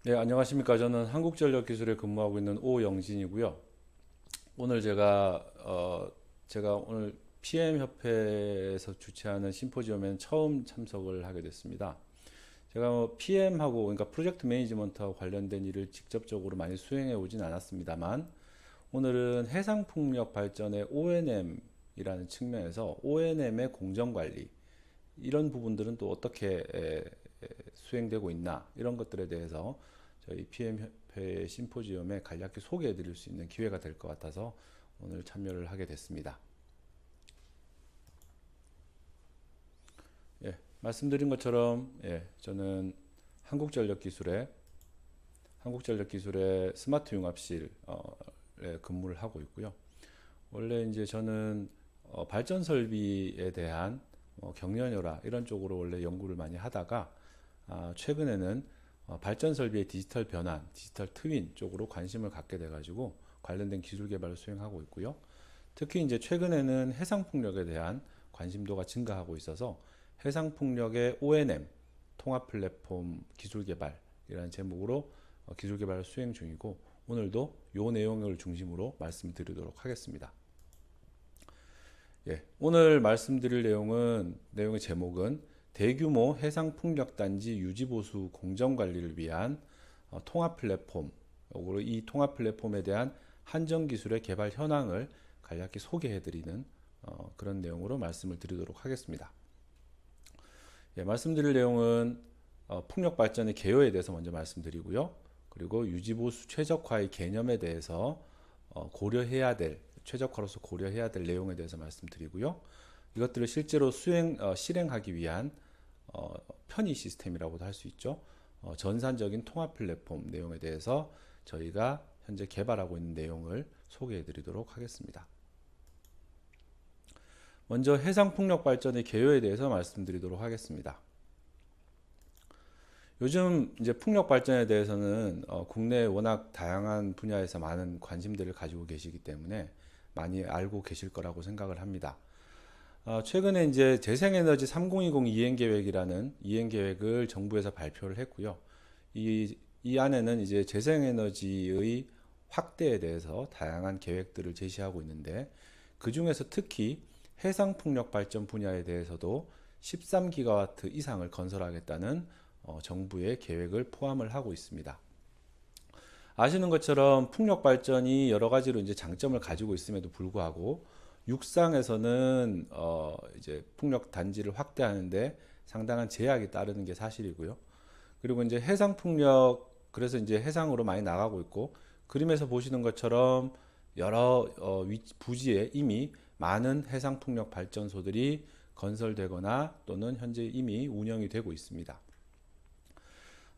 네, 안녕하십니까. 저는 한국전력기술에 근무하고 있는 오영진이고요. 오늘 제가 오늘 PM협회에서 주최하는 심포지엄에 처음 참석을 하게 됐습니다. 제가 PM하고, 그러니까 프로젝트 매니지먼트하고 관련된 일을 직접적으로 많이 수행해 오진 않았습니다만, 오늘은 해상풍력 발전의 O&M이라는 측면에서 O&M의 공정관리, 이런 부분들은 또 어떻게 수행되고 있나, 이런 것들에 대해서 저희 PM협회 심포지엄에 간략히 소개해 드릴 수 있는 기회가 될 것 같아서 오늘 참여를 하게 됐습니다. 예, 말씀드린 것처럼 저는 한국전력기술의 스마트 융합실에 근무를 하고 있고요. 원래 이제 저는 발전 설비에 대한 경련효라 이런 쪽으로 원래 연구를 많이 하다가 최근에는 발전 설비의 디지털 변환, 디지털 트윈 쪽으로 관심을 갖게 돼가지고 관련된 기술 개발을 수행하고 있고요. 특히 이제 최근에는 해상 풍력에 대한 관심도가 증가하고 있어서 해상 풍력의 O&M 통합 플랫폼 기술 개발이라는 제목으로 기술 개발을 수행 중이고 오늘도 이 내용을 중심으로 말씀드리도록 하겠습니다. 오늘 말씀드릴 내용의 제목은 대규모 해상 풍력 단지 유지 보수 공정 관리를 위한 통합 플랫폼. 이 통합 플랫폼에 대한 한정 기술의 개발 현황을 간략히 소개해드리는 그런 내용으로 말씀을 드리도록 하겠습니다. 말씀드릴 내용은 풍력 발전의 개요에 대해서 먼저 말씀드리고요. 그리고 유지 보수 최적화의 개념에 대해서 최적화로서 고려해야 될 내용에 대해서 말씀드리고요. 이것들을 실제로 실행하기 위한 편의 시스템이라고도 할 수 있죠. 전산적인 통합 플랫폼 내용에 대해서 저희가 현재 개발하고 있는 내용을 소개해 드리도록 하겠습니다. 먼저 해상 풍력 발전의 개요에 대해서 말씀드리도록 하겠습니다. 요즘 이제 풍력 발전에 대해서는 국내에 워낙 다양한 분야에서 많은 관심들을 가지고 계시기 때문에 많이 알고 계실 거라고 생각을 합니다. 최근에 이제 재생에너지 3020 이행계획이라는 이행계획을 정부에서 발표를 했고요. 이 안에는 이제 재생에너지의 확대에 대해서 다양한 계획들을 제시하고 있는데 그 중에서 특히 해상풍력 발전 분야에 대해서도 13기가와트 이상을 건설하겠다는 정부의 계획을 포함을 하고 있습니다. 아시는 것처럼 풍력 발전이 여러 가지로 이제 장점을 가지고 있음에도 불구하고 육상에서는 이제 풍력 단지를 확대하는데 상당한 제약이 따르는 게 사실이고요. 그리고 이제 해상 풍력 그래서 이제 해상으로 많이 나가고 있고 그림에서 보시는 것처럼 여러 부지에 이미 많은 해상 풍력 발전소들이 건설되거나 또는 현재 이미 운영이 되고 있습니다.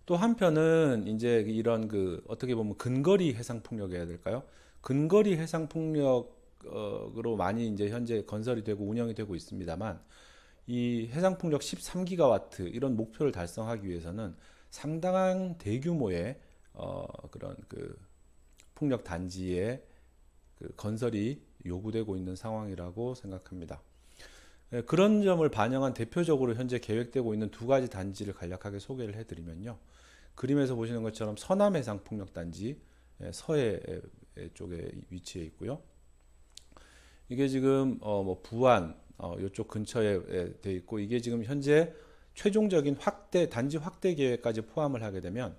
또 한편은 이제 이런 어떻게 보면 근거리 해상 풍력이어야 될까요? 근거리 해상 풍력으로 많이 이제 현재 건설이 되고 운영이 되고 있습니다만 이 해상 풍력 13기가와트 이런 목표를 달성하기 위해서는 상당한 대규모의 그런 풍력 단지의 건설이 요구되고 있는 상황이라고 생각합니다. 그런 점을 반영한 대표적으로 현재 계획되고 있는 두 가지 단지를 간략하게 소개를 해드리면요. 그림에서 보시는 것처럼 서남해상 풍력단지 서해 쪽에 위치해 있고요. 이게 지금 부안 이쪽 근처에 돼 있고 이게 지금 현재 최종적인 단지 확대 계획까지 포함을 하게 되면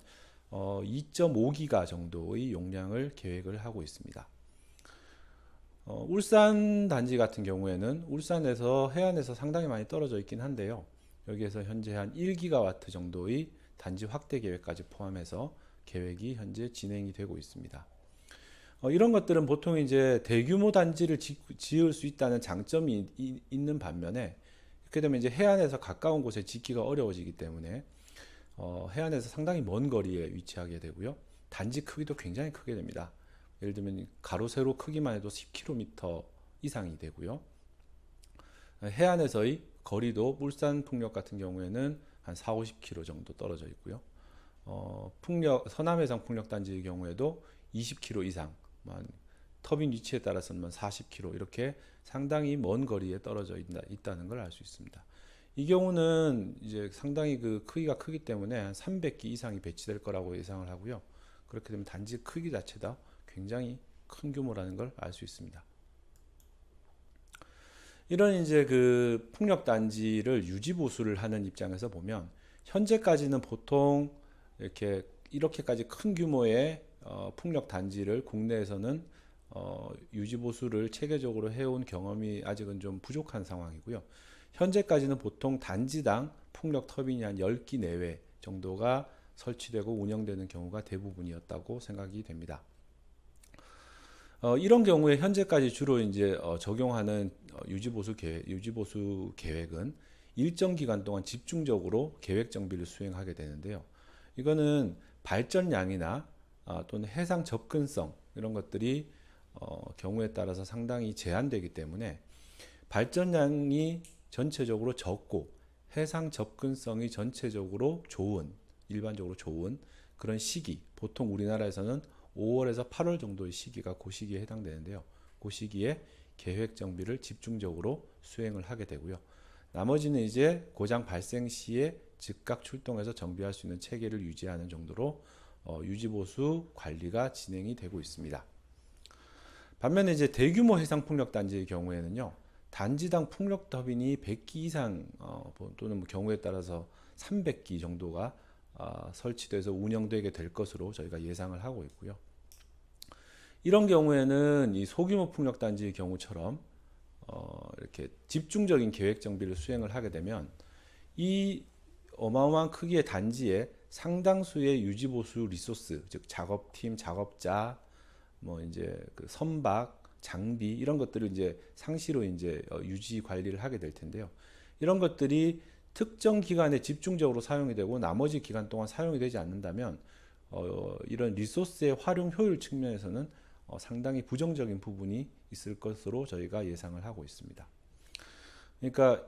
2.5기가 정도의 용량을 계획을 하고 있습니다. 울산 단지 같은 경우에는 울산에서 해안에서 상당히 많이 떨어져 있긴 한데요. 여기에서 현재 한 1기가와트 정도의 단지 확대 계획까지 포함해서 계획이 현재 진행이 되고 있습니다. 이런 것들은 보통 이제 대규모 단지를 지을 수 있다는 장점이 있는 반면에 이렇게 되면 이제 해안에서 가까운 곳에 짓기가 어려워지기 때문에 해안에서 상당히 먼 거리에 위치하게 되고요. 단지 크기도 굉장히 크게 됩니다. 예를 들면 가로 세로 크기만 해도 10km 이상이 되고요. 해안에서의 거리도 울산 풍력 같은 경우에는 한 4, 50km 정도 떨어져 있고요. 서남해상 풍력 단지의 경우에도 20km 이상, 터빈 위치에 따라서는 40km 이렇게 상당히 먼 거리에 떨어져 있다는 걸 알 수 있습니다. 이 경우는 이제 상당히 그 크기가 크기 때문에 한 300기 이상이 배치될 거라고 예상을 하고요. 그렇게 되면 단지 크기 자체가 굉장히 큰 규모라는 걸 알 수 있습니다. 이런 이제 그 풍력 단지를 유지 보수를 하는 입장에서 보면 현재까지는 보통 이렇게까지 큰 규모의 풍력 단지를 국내에서는 유지 보수를 체계적으로 해온 경험이 아직은 좀 부족한 상황이고요. 현재까지는 보통 단지당 풍력 터빈이 한 10기 내외 정도가 설치되고 운영되는 경우가 대부분이었다고 생각이 됩니다. 이런 경우에 현재까지 주로 이제 적용하는 유지보수 계획은 일정 기간 동안 집중적으로 계획 정비를 수행하게 되는데요. 이거는 발전량이나 또는 해상 접근성 이런 것들이 경우에 따라서 상당히 제한되기 때문에 발전량이 전체적으로 적고 해상 접근성이 전체적으로 좋은 일반적으로 좋은 그런 시기, 보통 우리나라에서는 5월에서 8월 정도의 시기가 그 시기에 해당되는데요. 그 시기에 계획 정비를 집중적으로 수행을 하게 되고요. 나머지는 이제 고장 발생 시에 즉각 출동해서 정비할 수 있는 체계를 유지하는 정도로 유지보수 관리가 진행이 되고 있습니다. 반면에 이제 대규모 해상풍력 단지의 경우에는요, 단지당 풍력 터빈이 100기 이상 또는 경우에 따라서 300기 정도가 설치돼서 운영되게 될 것으로 저희가 예상을 하고 있고요. 이런 경우에는 이 소규모 풍력 단지의 경우처럼 이렇게 집중적인 계획 정비를 수행을 하게 되면 이 어마어마한 크기의 단지에 상당수의 유지 보수 리소스, 즉 작업팀, 작업자, 뭐 이제 그 선박, 장비 이런 것들을 이제 상시로 이제 유지 관리를 하게 될 텐데요. 이런 것들이 특정 기간에 집중적으로 사용이 되고 나머지 기간 동안 사용이 되지 않는다면 이런 리소스의 활용 효율 측면에서는 상당히 부정적인 부분이 있을 것으로 저희가 예상을 하고 있습니다. 그러니까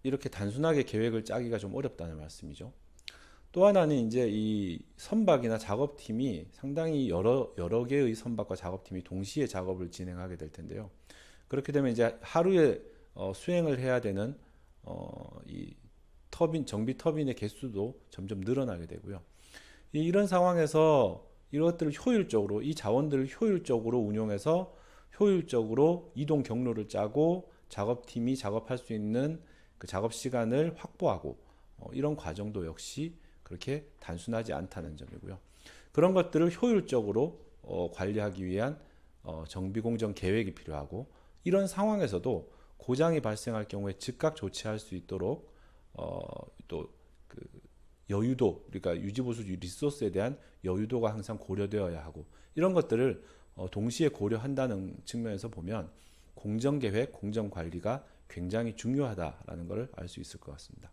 이렇게 단순하게 계획을 짜기가 좀 어렵다는 말씀이죠. 또 하나는 이제 이 선박이나 작업팀이 상당히 여러 개의 선박과 작업팀이 동시에 작업을 진행하게 될 텐데요. 그렇게 되면 이제 하루에 수행을 해야 되는 이 정비 터빈의 개수도 점점 늘어나게 되고요. 이런 상황에서 이것들을 효율적으로 이 자원들을 효율적으로 운용해서 효율적으로 이동 경로를 짜고 작업팀이 작업할 수 있는 그 작업 시간을 확보하고 이런 과정도 역시 그렇게 단순하지 않다는 점이고요. 그런 것들을 효율적으로 관리하기 위한 정비공정 계획이 필요하고 이런 상황에서도 고장이 발생할 경우에 즉각 조치할 수 있도록 또 그 여유도, 그러니까 유지보수 리소스에 대한 여유도가 항상 고려되어야 하고 이런 것들을 동시에 고려한다는 측면에서 보면 공정계획, 공정관리가 굉장히 중요하다라는 것을 알 수 있을 것 같습니다.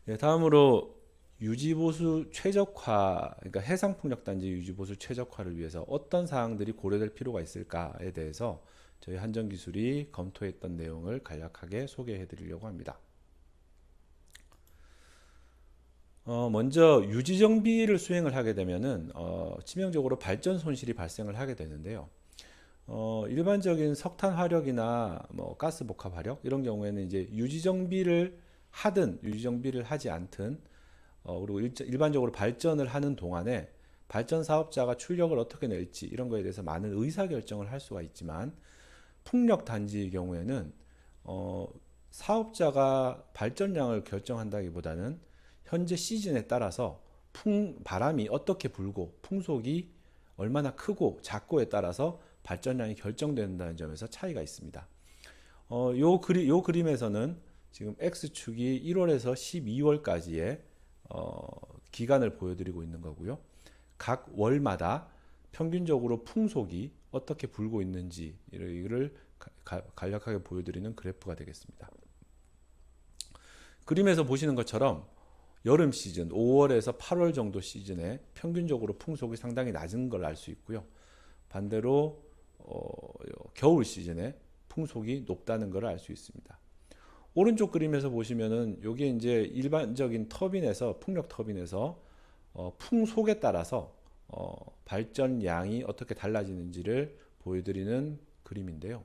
네, 다음으로 유지보수 최적화, 그러니까 해상풍력단지 유지보수 최적화를 위해서 어떤 사항들이 고려될 필요가 있을까에 대해서 저희 한전기술이 검토했던 내용을 간략하게 소개해 드리려고 합니다. 먼저 유지정비를 수행을 하게 되면은 치명적으로 발전 손실이 발생을 하게 되는데요. 일반적인 석탄 화력이나 뭐 가스 복합 화력 이런 경우에는 이제 유지정비를 하든 유지정비를 하지 않든 그리고 일반적으로 발전을 하는 동안에 발전 사업자가 출력을 어떻게 낼지 이런 거에 대해서 많은 의사결정을 할 수가 있지만 풍력 단지의 경우에는 사업자가 발전량을 결정한다기보다는 현재 시즌에 따라서 바람이 어떻게 불고 풍속이 얼마나 크고 작고에 따라서 발전량이 결정된다는 점에서 차이가 있습니다. 요 그림에서는 지금 X축이 1월에서 12월까지의 기간을 보여드리고 있는 거고요. 각 월마다 평균적으로 풍속이 어떻게 불고 있는지를 간략하게 보여드리는 그래프가 되겠습니다. 그림에서 보시는 것처럼 여름 시즌 5월에서 8월 정도 시즌에 평균적으로 풍속이 상당히 낮은 걸 알 수 있고요. 반대로 겨울 시즌에 풍속이 높다는 걸 알 수 있습니다. 오른쪽 그림에서 보시면은 이게 이제 일반적인 터빈에서 풍력 터빈에서 풍속에 따라서 발전량이 어떻게 달라지는지를 보여드리는 그림인데요.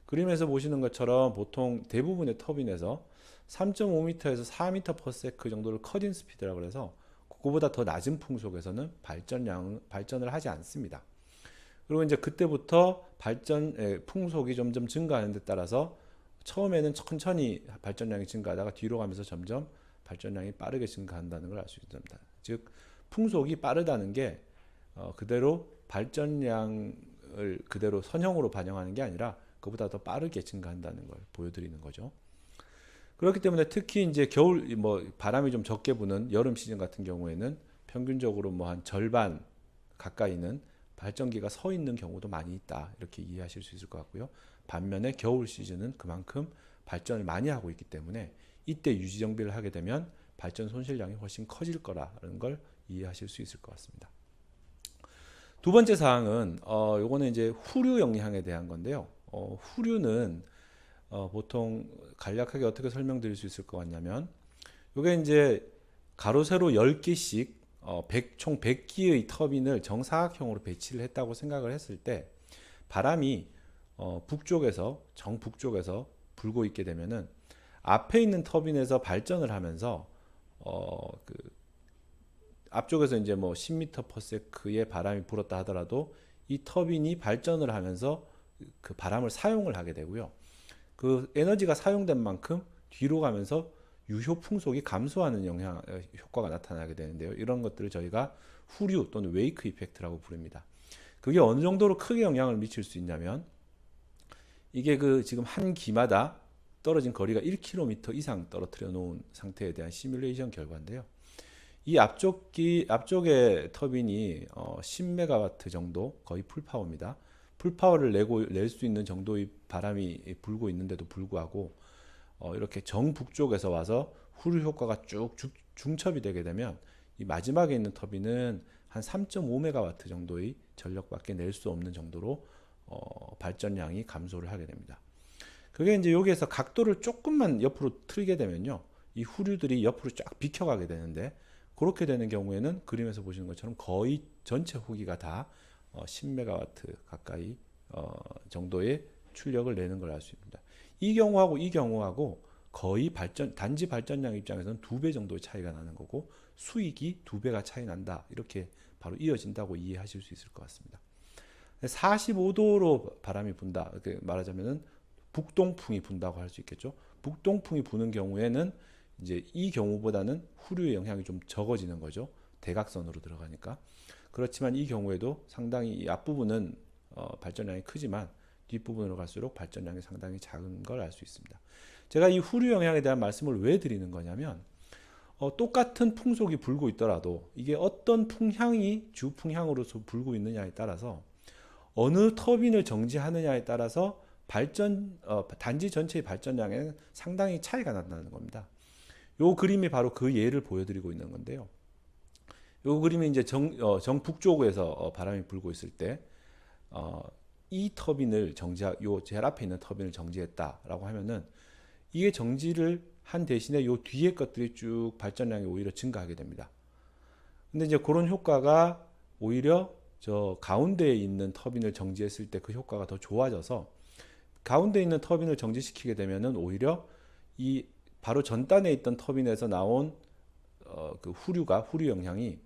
그림에서 보시는 것처럼 보통 대부분의 터빈에서 3.5m에서 4m/s 정도를 컷인 스피드라고 해서 그거보다 더 낮은 풍속에서는 발전을 하지 않습니다. 그리고 이제 그때부터 풍속이 점점 증가하는 데 따라서 처음에는 천천히 발전량이 증가하다가 뒤로 가면서 점점 발전량이 빠르게 증가한다는 걸 알 수 있습니다. 즉 풍속이 빠르다는 게 그대로 발전량을 그대로 선형으로 반영하는 게 아니라 그보다 더 빠르게 증가한다는 걸 보여드리는 거죠. 그렇기 때문에 특히 이제 겨울 바람이 좀 적게 부는 여름 시즌 같은 경우에는 평균적으로 한 절반 가까이는 발전기가 서 있는 경우도 많이 있다, 이렇게 이해하실 수 있을 것 같고요. 반면에 겨울 시즌은 그만큼 발전을 많이 하고 있기 때문에 이때 유지 정비를 하게 되면 발전 손실량이 훨씬 커질 거라는 걸 이해하실 수 있을 것 같습니다. 두 번째 사항은 요거는 이제 후류 영향에 대한 건데요. 후류는 보통 간략하게 어떻게 설명드릴 수 있을 것 같냐면, 요게 이제 가로 세로 10개씩 총 100기의 터빈을 정사각형으로 배치를 했다고 생각을 했을 때, 바람이 정북쪽에서 불고 있게 되면은 앞에 있는 터빈에서 발전을 하면서 그 앞쪽에서 이제 10m/s의 바람이 불었다 하더라도 이 터빈이 발전을 하면서 그 바람을 사용을 하게 되고요. 그 에너지가 사용된 만큼 뒤로 가면서 유효 풍속이 감소하는 효과가 나타나게 되는데요. 이런 것들을 저희가 후류 또는 웨이크 이펙트라고 부릅니다. 그게 어느 정도로 크게 영향을 미칠 수 있냐면, 이게 지금 한 기마다 떨어진 거리가 1km 이상 떨어뜨려 놓은 상태에 대한 시뮬레이션 결과인데요. 이 앞쪽의 터빈이 10메가와트 정도, 거의 풀파워입니다. 풀파워를 낼 수 있는 정도의 바람이 불고 있는데도 불구하고 이렇게 정북쪽에서 와서 후류 효과가 쭉 중첩이 되게 되면 이 마지막에 있는 터빈은 한 3.5메가와트 정도의 전력밖에 낼 수 없는 정도로 발전량이 감소를 하게 됩니다. 그게 이제 여기에서 각도를 조금만 옆으로 틀게 되면요, 이 후류들이 옆으로 쫙 비켜가게 되는데, 그렇게 되는 경우에는 그림에서 보시는 것처럼 거의 전체 호기가 다 10메가와트 가까이 정도의 출력을 내는 걸 알 수 있습니다. 이 경우하고 거의 단지 발전량 입장에서는 2배 정도의 차이가 나는 거고, 수익이 2배가 차이 난다, 이렇게 바로 이어진다고 이해하실 수 있을 것 같습니다. 45도로 바람이 분다, 이렇게 말하자면은 북동풍이 분다고 할 수 있겠죠. 북동풍이 부는 경우에는 이제 이 경우보다는 후류의 영향이 좀 적어지는 거죠. 대각선으로 들어가니까. 그렇지만 이 경우에도 상당히 이 앞부분은 발전량이 크지만 뒷부분으로 갈수록 발전량이 상당히 작은 걸 알 수 있습니다. 제가 이 후류 영향에 대한 말씀을 왜 드리는 거냐면, 똑같은 풍속이 불고 있더라도 이게 어떤 풍향이 주풍향으로서 불고 있느냐에 따라서, 어느 터빈을 정지하느냐에 따라서 단지 전체의 발전량에는 상당히 차이가 난다는 겁니다. 요 그림이 바로 그 예를 보여드리고 있는 건데요. 요 그림이 이제 정북쪽에서 바람이 불고 있을 때, 이 터빈을 요 제일 앞에 있는 터빈을 정지했다라고 하면은, 이게 정지를 한 대신에 요 뒤에 것들이 쭉 발전량이 오히려 증가하게 됩니다. 근데 이제 그런 효과가 오히려 저 가운데에 있는 터빈을 정지했을 때 그 효과가 더 좋아져서, 가운데 있는 터빈을 정지시키게 되면은 오히려 이 바로 전단에 있던 터빈에서 나온 그 후류 영향이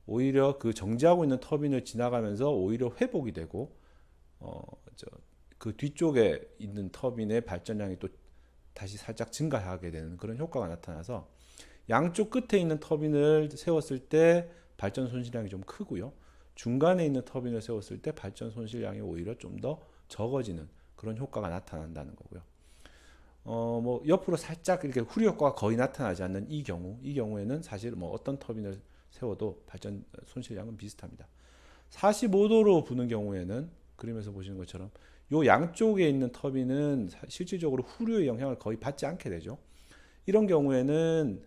오히려 그 정지하고 있는 터빈을 지나가면서 오히려 회복이 되고, 그 뒤쪽에 있는 터빈의 발전량이 또 다시 살짝 증가하게 되는 그런 효과가 나타나서, 양쪽 끝에 있는 터빈을 세웠을 때 발전 손실량이 좀 크고요, 중간에 있는 터빈을 세웠을 때 발전 손실량이 오히려 좀 더 적어지는 그런 효과가 나타난다는 거고요. 옆으로 살짝 이렇게 후류 효과가 거의 나타나지 않는 이 경우에는 사실 어떤 터빈을 세워도 발전 손실량은 비슷합니다. 45도로 부는 경우에는 그림에서 보시는 것처럼 요 양쪽에 있는 터빈은 실질적으로 후류의 영향을 거의 받지 않게 되죠. 이런 경우에는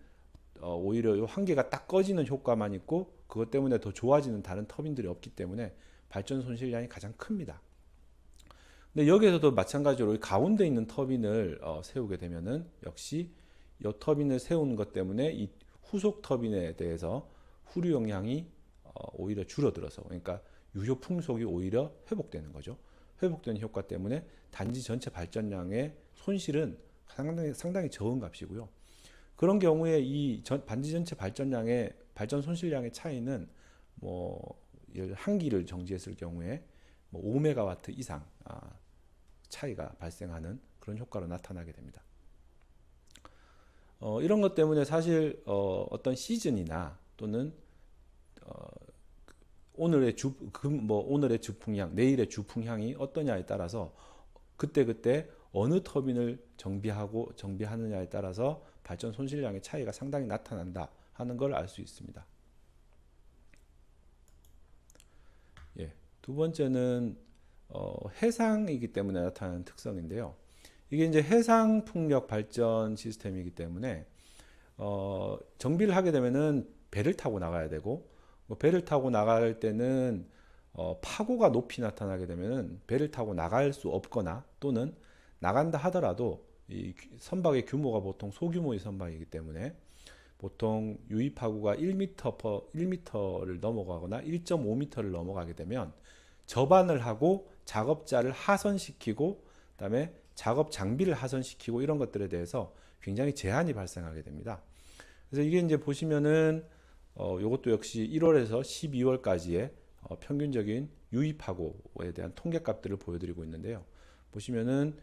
오히려 요 한 개가 딱 꺼지는 효과만 있고, 그것 때문에 더 좋아지는 다른 터빈들이 없기 때문에 발전 손실량이 가장 큽니다. 근데 여기에서도 마찬가지로 가운데 있는 터빈을 세우게 되면은 역시 이 터빈을 세우는 것 때문에 이 후속 터빈에 대해서 후류 영향이 오히려 줄어들어서, 그러니까 유효 풍속이 오히려 회복되는 거죠. 회복되는 효과 때문에 단지 전체 발전량의 손실은 상당히 적은 값이고요. 그런 경우에 이 반지 전체 발전량의 발전 손실량의 차이는 뭐 한 기를 정지했을 경우에 뭐 5메가와트 이상 차이가 발생하는 그런 효과로 나타나게 됩니다. 이런 것 때문에 사실 어떤 시즌이나 또는 오늘의 오늘의 주풍향, 내일의 주풍향이 어떠냐에 따라서 그때 어느 터빈을 정비하느냐에 따라서 발전 손실량의 차이가 상당히 나타난다 하는 걸 알 수 있습니다. 예, 두 번째는 해상이기 때문에 나타나는 특성인데요. 이게 이제 해상 풍력 발전 시스템이기 때문에 정비를 하게 되면은 배를 타고 나가야 되고, 배를 타고 나갈 때는 파고가 높이 나타나게 되면은 배를 타고 나갈 수 없거나 또는 나간다 하더라도 이 선박의 규모가 보통 소규모의 선박이기 때문에 보통 유입 파고가 1m를 넘어가거나 1.5m를 넘어가게 되면 접안을 하고 작업자를 하선시키고 그다음에 작업 장비를 하선시키고 이런 것들에 대해서 굉장히 제한이 발생하게 됩니다. 그래서 이게 이제 보시면은 이것도 역시 1월에서 12월까지의 평균적인 유입하고에 대한 통계값들을 보여드리고 있는데요. 보시면은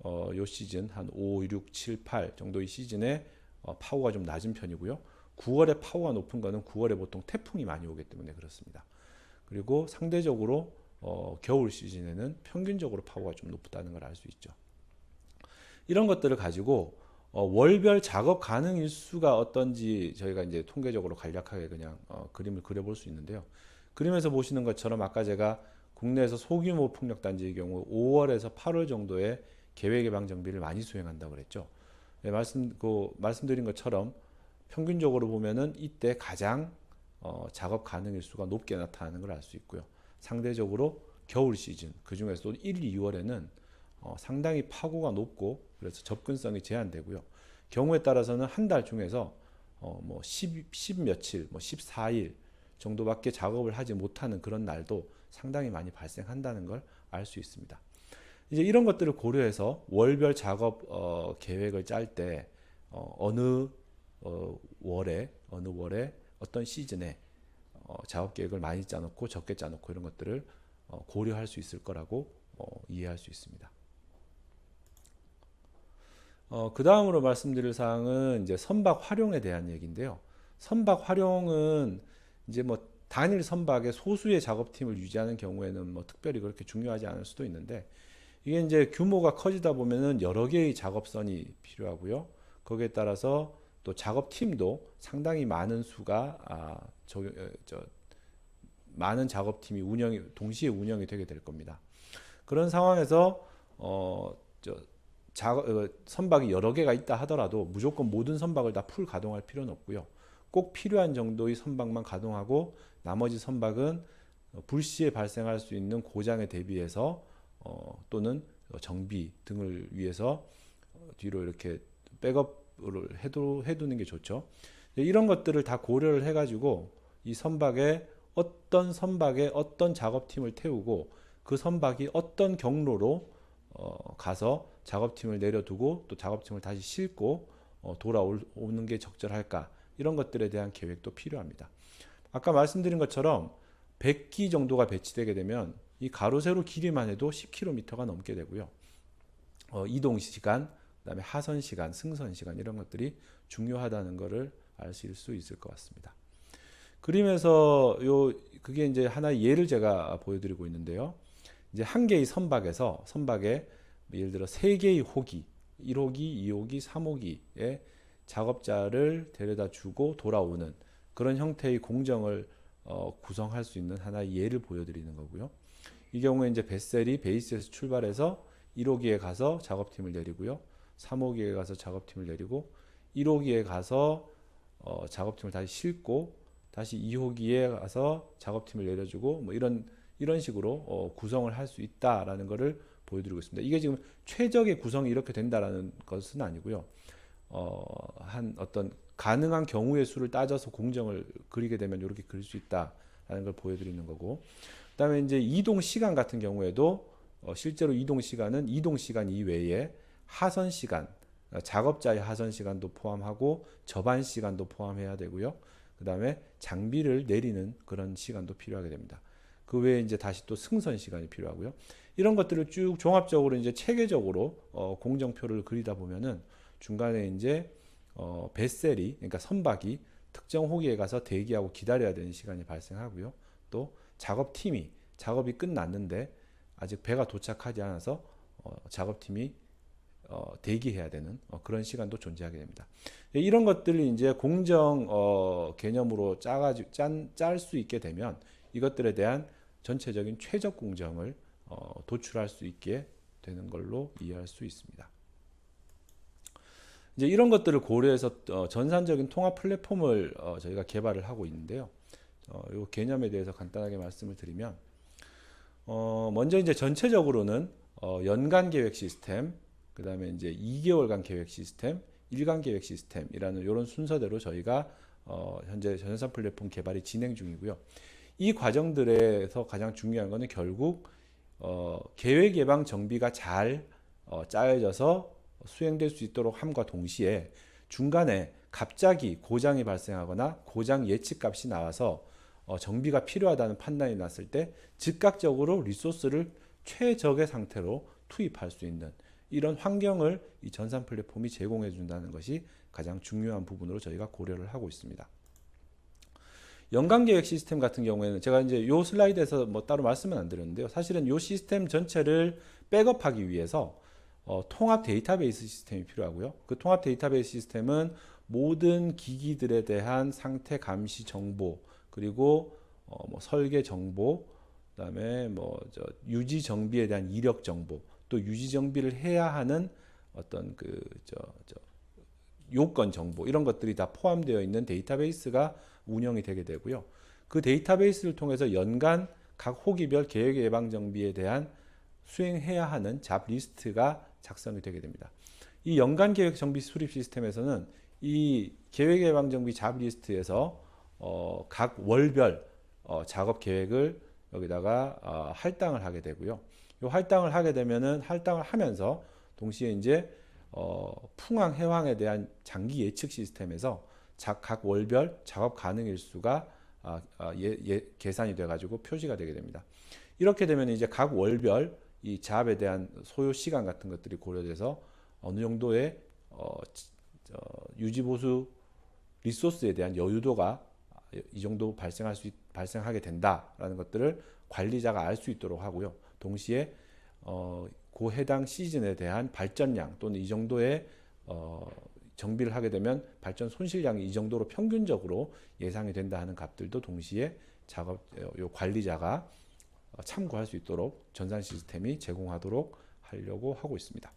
요 시즌 한 5, 6, 7, 8 정도의 시즌에 파워가 좀 낮은 편이고요. 9월에 파워가 높은 거는 9월에 보통 태풍이 많이 오기 때문에 그렇습니다. 그리고 상대적으로 겨울 시즌에는 평균적으로 파워가 좀 높다는 걸 알 수 있죠. 이런 것들을 가지고 월별 작업 가능 일수가 어떤지 저희가 이제 통계적으로 간략하게 그냥 그림을 그려볼 수 있는데요. 그림에서 보시는 것처럼 아까 제가 국내에서 소규모 풍력 단지의 경우 5월에서 8월 정도에 계획 예방 정비를 많이 수행한다고 그랬죠. 네, 말씀드린 것처럼 평균적으로 보면은 이때 가장 작업 가능 일수가 높게 나타나는 걸 알 수 있고요. 상대적으로 겨울 시즌 그 중에서도 1, 2월에는 상당히 파고가 높고 그래서 접근성이 제한되고요. 경우에 따라서는 한 달 중에서 뭐 10 며칠, 뭐 14일 정도밖에 작업을 하지 못하는 그런 날도 상당히 많이 발생한다는 걸 알 수 있습니다. 이제 이런 것들을 고려해서 월별 작업 계획을 짤 때 어느 월에 어떤 시즌에 작업 계획을 많이 짜놓고 적게 짜놓고 이런 것들을 고려할 수 있을 거라고 이해할 수 있습니다. 그 다음으로 말씀드릴 사항은 이제 선박 활용에 대한 얘기인데요. 선박 활용은 이제 뭐 단일 선박의 소수의 작업팀을 유지하는 경우에는 뭐 특별히 그렇게 중요하지 않을 수도 있는데 이게 이제 규모가 커지다 보면은 여러 개의 작업선이 필요하고요. 거기에 따라서 또 작업팀도 상당히 많은 수가 많은 작업팀이 동시에 운영이 되게 될 겁니다. 그런 상황에서 선박이 여러 개가 있다 하더라도 무조건 모든 선박을 다 풀 가동할 필요는 없고요. 꼭 필요한 정도의 선박만 가동하고 나머지 선박은 불시에 발생할 수 있는 고장에 대비해서 또는 정비 등을 위해서 뒤로 이렇게 백업을 해두는 게 좋죠. 이런 것들을 다 고려를 해가지고 이 선박에 어떤 작업팀을 태우고 그 선박이 어떤 경로로 가서 작업팀을 내려두고 또 작업팀을 다시 싣고 돌아오는 게 적절할까 이런 것들에 대한 계획도 필요합니다. 아까 말씀드린 것처럼 100기 정도가 배치되게 되면 이 가로 세로 길이만 해도 10km가 넘게 되고요. 이동 시간, 그다음에 하선 시간, 승선 시간 이런 것들이 중요하다는 것을 아실 수 있을 것 같습니다. 그림에서 그게 이제 하나의 예를 제가 보여드리고 있는데요. 이제 한 개의 선박에 예를 들어 세 개의 호기, 1호기, 2호기, 3호기의 작업자를 데려다 주고 돌아오는 그런 형태의 공정을 구성할 수 있는 하나의 예를 보여드리는 거고요. 이 경우에 이제 뱃셀이 베이스에서 출발해서 1호기에 가서 작업팀을 내리고요. 3호기에 가서 작업팀을 내리고 1호기에 가서 작업팀을 다시 싣고 다시 2호기에 가서 작업팀을 내려주고 뭐 이런 식으로 구성을 할 수 있다라는 것을 보여드리고 있습니다. 이게 지금 최적의 구성이 이렇게 된다라는 것은 아니고요. 한 어떤 가능한 경우의 수를 따져서 공정을 그리게 되면 이렇게 그릴 수 있다라는 걸 보여드리는 거고, 그다음에 이제 이동 시간 같은 경우에도 실제로 이동 시간은 이동 시간 이외에 하선 시간, 작업자의 하선 시간도 포함하고 접안 시간도 포함해야 되고요. 그 다음에 장비를 내리는 그런 시간도 필요하게 됩니다. 그 외에 이제 다시 또 승선 시간이 필요하고요. 이런 것들을 쭉 종합적으로 이제 체계적으로 공정표를 그리다 보면은 중간에 이제 뱃셀이, 그러니까 선박이 특정 호기에 가서 대기하고 기다려야 되는 시간이 발생하고요. 또 작업팀이 작업이 끝났는데 아직 배가 도착하지 않아서 작업팀이 대기해야 되는 그런 시간도 존재하게 됩니다. 이런 것들을 이제 공정 개념으로 짤 수 있게 되면 이것들에 대한 전체적인 최적 공정을 도출할 수 있게 되는 걸로 이해할 수 있습니다. 이제 이런 것들을 고려해서 전산적인 통합 플랫폼을 저희가 개발을 하고 있는데요. 이 개념에 대해서 간단하게 말씀을 드리면, 먼저 이제 전체적으로는 연간 계획 시스템, 그 다음에 이제 2개월간 계획 시스템, 1간 계획 시스템이라는 이런 순서대로 저희가 현재 전산 플랫폼 개발이 진행 중이고요. 이 과정들에서 가장 중요한 것은 결국 계획 예방 정비가 잘 짜여져서 수행될 수 있도록 함과 동시에 중간에 갑자기 고장이 발생하거나 고장 예측 값이 나와서 정비가 필요하다는 판단이 났을 때 즉각적으로 리소스를 최적의 상태로 투입할 수 있는 이런 환경을 이 전산 플랫폼이 제공해 준다는 것이 가장 중요한 부분으로 저희가 고려를 하고 있습니다. 연간 계획 시스템 같은 경우에는 제가 이제 요 슬라이드에서 뭐 따로 말씀은 안 드렸는데요. 사실은 요 시스템 전체를 백업하기 위해서 통합 데이터베이스 시스템이 필요하고요. 그 통합 데이터베이스 시스템은 모든 기기들에 대한 상태 감시 정보, 그리고 뭐 설계 정보, 그다음에 뭐 유지 정비에 대한 이력 정보, 또 유지 정비를 해야 하는 어떤 요건 정보, 이런 것들이 다 포함되어 있는 데이터베이스가 운영이 되게 되고요. 그 데이터베이스를 통해서 연간 각 호기별 계획 예방 정비에 대한 수행해야 하는 잡 리스트가 작성이 되게 됩니다. 이 연간 계획 정비 수립 시스템에서는 이 계획 예방 정비 잡 리스트에서 각 월별 작업 계획을 여기다가 할당을 하게 되고요. 이 할당을 하게 되면은 할당을 하면서 동시에 이제 풍황 해황에 대한 장기 예측 시스템에서 각 월별 작업 가능 일수가 계산이 돼 가지고 표시가 되게 됩니다. 이렇게 되면 이제 각 월별 이 잡에 대한 소요 시간 같은 것들이 고려돼서 어느 정도의 유지 보수 리소스에 대한 여유도가 이 정도 발생하게 된다라는 것들을 관리자가 알 수 있도록 하고요. 동시에 그 해당 시즌에 대한 발전량 또는 이 정도의 정비를 하게 되면 발전 손실량이 이 정도로 평균적으로 예상이 된다 하는 값들도 동시에 요 관리자가 참고할 수 있도록 전산 시스템이 제공하도록 하려고 하고 있습니다.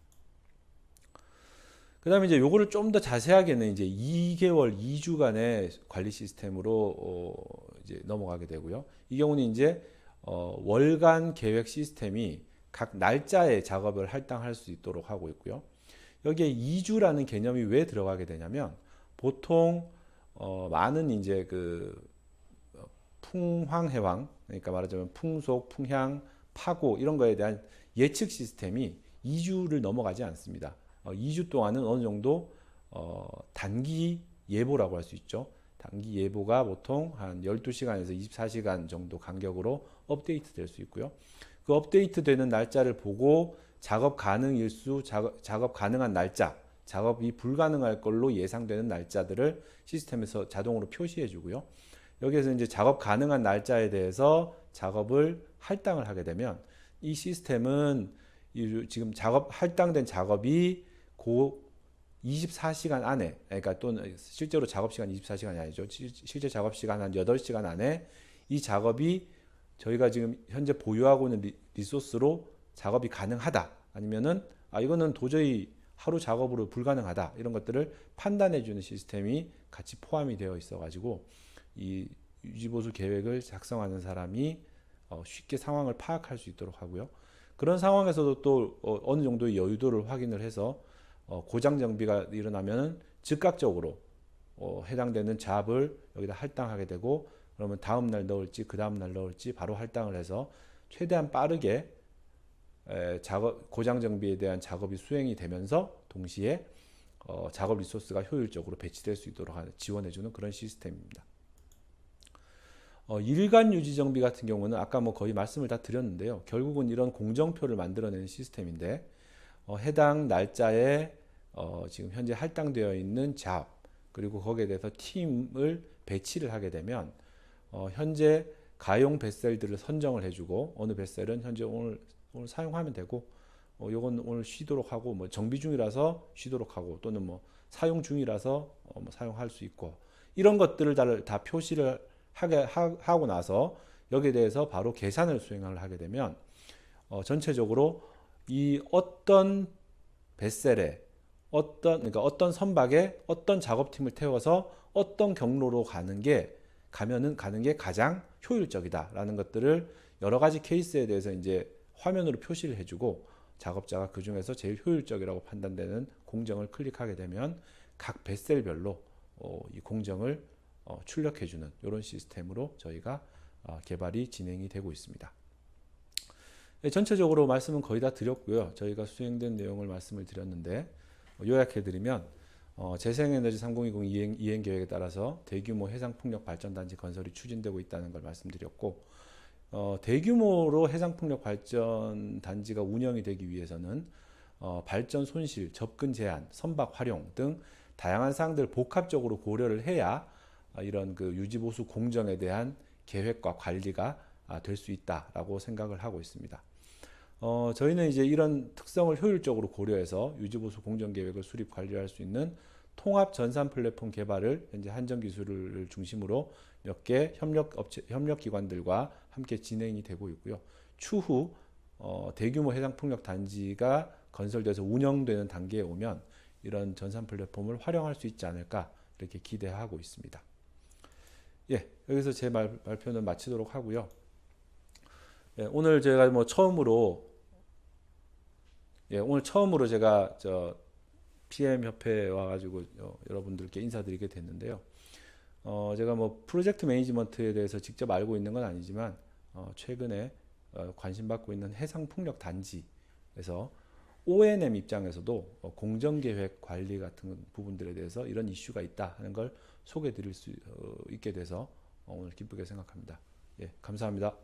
그 다음에 이제 요거를 좀 더 자세하게는 이제 2개월, 2주간의 관리 시스템으로 이제 넘어가게 되고요. 이 경우는 이제 월간 계획 시스템이 각 날짜에 작업을 할당할 수 있도록 하고 있고요. 여기에 2주라는 개념이 왜 들어가게 되냐면 보통 많은 이제 풍황 해황, 그러니까 말하자면 풍속, 풍향, 파고 이런 거에 대한 예측 시스템이 2주를 넘어가지 않습니다. 2주 동안은 어느 정도 단기 예보라고 할 수 있죠. 단기 예보가 보통 한 12시간에서 24시간 정도 간격으로 업데이트 될 수 있고요. 그 업데이트 되는 날짜를 보고 작업 가능 일수, 작업 가능한 날짜, 작업이 불가능할 걸로 예상되는 날짜들을 시스템에서 자동으로 표시해 주고요. 여기에서 이제 작업 가능한 날짜에 대해서 작업을 할당을 하게 되면 이 시스템은 지금 할당된 작업이 그 24시간 안에, 그러니까 또는 실제로 작업 시간 24시간이 아니죠. 실제 작업 시간 한 8시간 안에 이 작업이 저희가 지금 현재 보유하고 있는 리소스로 작업이 가능하다. 아니면은 이거는 도저히 하루 작업으로 불가능하다. 이런 것들을 판단해 주는 시스템이 같이 포함이 되어 있어 가지고 이 유지보수 계획을 작성하는 사람이 쉽게 상황을 파악할 수 있도록 하고요. 그런 상황에서도 또 어느 정도의 여유도를 확인을 해서 고장 정비가 일어나면 즉각적으로 해당되는 잡을 여기다 할당하게 되고, 그러면 다음 날 넣을지 그 다음 날 넣을지 바로 할당을 해서 최대한 빠르게 고장 정비에 대한 작업이 수행이 되면서 동시에 작업 리소스가 효율적으로 배치될 수 있도록 지원해주는 그런 시스템입니다. 일간 유지 정비 같은 경우는 아까 뭐 거의 말씀을 다 드렸는데요. 결국은 이런 공정표를 만들어내는 시스템인데 해당 날짜에 지금 현재 할당되어 있는 잡 그리고 거기에 대해서 팀을 배치를 하게 되면 현재 가용 뱃셀들을 선정을 해주고 어느 뱃셀은 현재 오늘 사용하면 되고 요건 오늘 쉬도록 하고 뭐 정비 중이라서 쉬도록 하고 또는 뭐 사용 중이라서 뭐 사용할 수 있고 이런 것들을 다 표시를 하고 나서 여기에 대해서 바로 계산을 수행을 하게 되면 전체적으로 이 어떤 뱃셀에 그러니까 어떤 선박에 어떤 작업팀을 태워서 어떤 경로로 가는 게 가장 효율적이다라는 것들을 여러 가지 케이스에 대해서 이제 화면으로 표시를 해주고 작업자가 그 중에서 제일 효율적이라고 판단되는 공정을 클릭하게 되면 각 뱃셀별로 이 공정을 출력해주는 이런 시스템으로 저희가 개발이 진행이 되고 있습니다. 네, 전체적으로 말씀은 거의 다 드렸고요. 저희가 수행된 내용을 말씀을 드렸는데 요약해드리면 재생에너지 3020 이행 계획에 따라서 대규모 해상풍력 발전단지 건설이 추진되고 있다는 걸 말씀드렸고 대규모로 해상풍력 발전단지가 운영이 되기 위해서는 발전 손실, 접근 제한, 선박 활용 등 다양한 사항들을 복합적으로 고려를 해야 이런 그 유지보수 공정에 대한 계획과 관리가 될 수 있다라고 생각을 하고 있습니다. 저희는 이제 이런 특성을 효율적으로 고려해서 유지보수 공정계획을 수립 관리할 수 있는 통합 전산 플랫폼 개발을 현재 한전기술을 중심으로 몇 개 협력기관들과 함께 진행이 되고 있고요. 추후 대규모 해상풍력 단지가 건설돼서 운영되는 단계에 오면 이런 전산 플랫폼을 활용할 수 있지 않을까 이렇게 기대하고 있습니다. 예, 여기서 제 발표는 마치도록 하고요. 예, 오늘 제가 뭐 처음으로 제가 PM 협회에 와가지고 여러분들께 인사드리게 됐는데요. 제가 뭐 프로젝트 매니지먼트에 대해서 직접 알고 있는 건 아니지만 최근에 관심 받고 있는 해상풍력 단지에서 O&M 입장에서도 공정계획 관리 같은 부분들에 대해서 이런 이슈가 있다 하는 걸 소개해 드릴 수 있게 돼서 오늘 기쁘게 생각합니다. 예, 감사합니다.